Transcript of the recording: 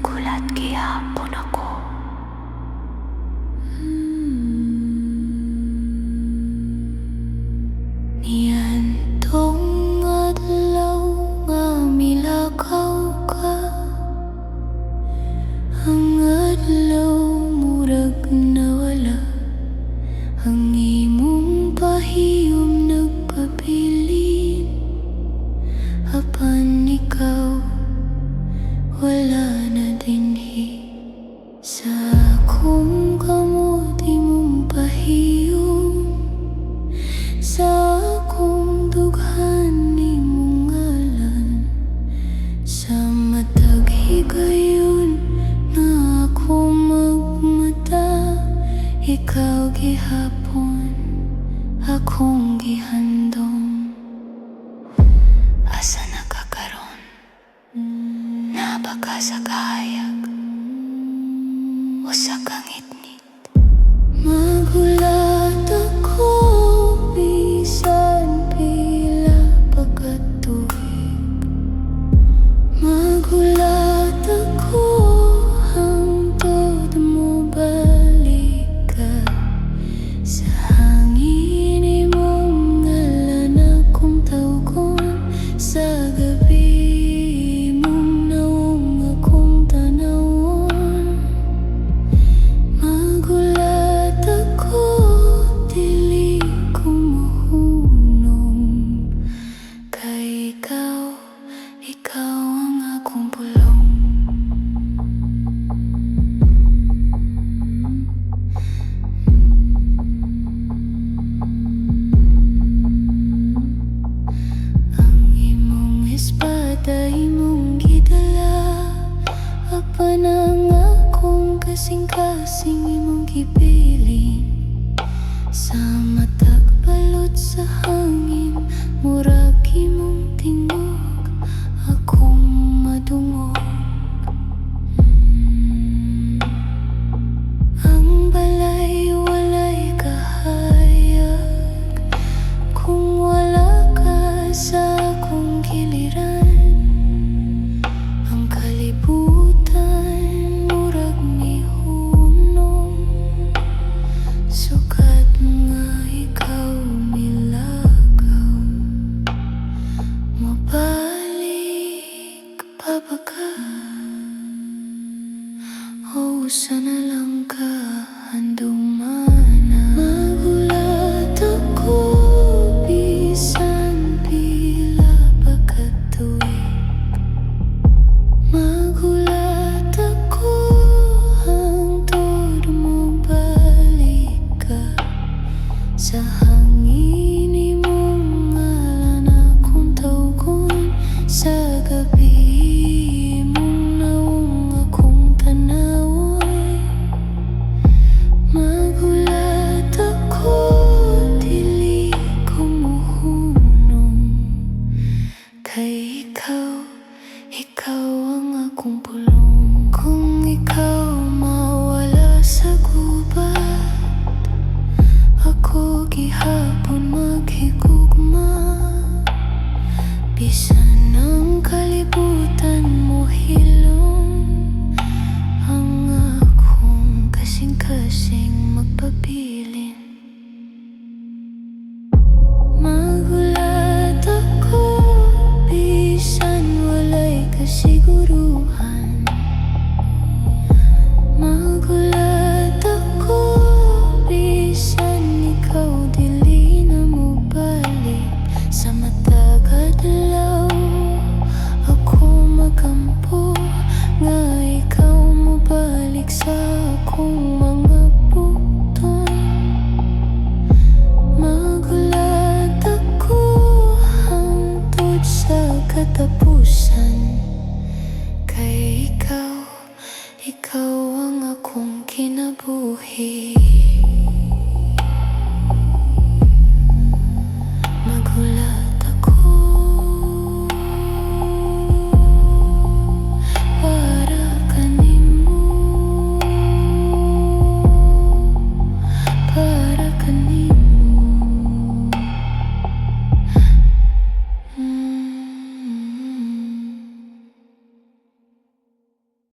Naghulat gihapon ako. Niadtong adlaw nga milakaw ka. Ang adlaw mura'g nawala. Ang imong pahiyom nagpabilin. Apan ikaw wala na dinhi. Sa akong kamot imong pahiyom. Sa akong dughan imong ngalan. Sa matag higayon na akong magmata. Ikaw gihapon, akong gihandom. Asa na ka karon? Nabaka sa kahayag o sa Kangitngit. Maghulat ako bisan pila pagkatuig. Maghulat ako hangtod mo balik ka. Sa hangin imong ngalan akong tawgon. Sa gabii imong nawong akong tan-awon. Maghulat ako, dili ko mahunong. Kay ikaw ang akong pulong. Ang imong espada imong gidala. Apan ang akong kasing-kasing imong gipiling. Sa matag balot sa hangin, mura'g imong tingog, akong madungog. Ang balay walay kahayag, kung wala ka sa akong giliran. Ang kalibutan mura'g mihunong, sukat nga ikaw milakaw. Mabalik pa ba ka? O sana lang ka handumana. Maghulat ako bisan pila pagkatuig. Maghulat ako hangtod mo balik ka. Sa hangin imong ngalan akong tawgon. Sa gabii imong nawong akong tan-awon. Maghulat ako, dili ko mahunong. Kay ikaw ang akong pulong. Kung ikaw mawala sa gubat, ako gihapon maghigugma. Bisan ang kalibutan mo hilom, ang akong kasing-kasing magpabilin. Maghulat ako bisan walay kasiguruhan. Maghulat ako bisan ikaw dili na mo balik. Sa matag adlaw ako magampo, nga ikaw mo balik sa akong mga bukton. Maghulat ako hangtod sa katapusan. Kay ikaw ang akong kinabuhi.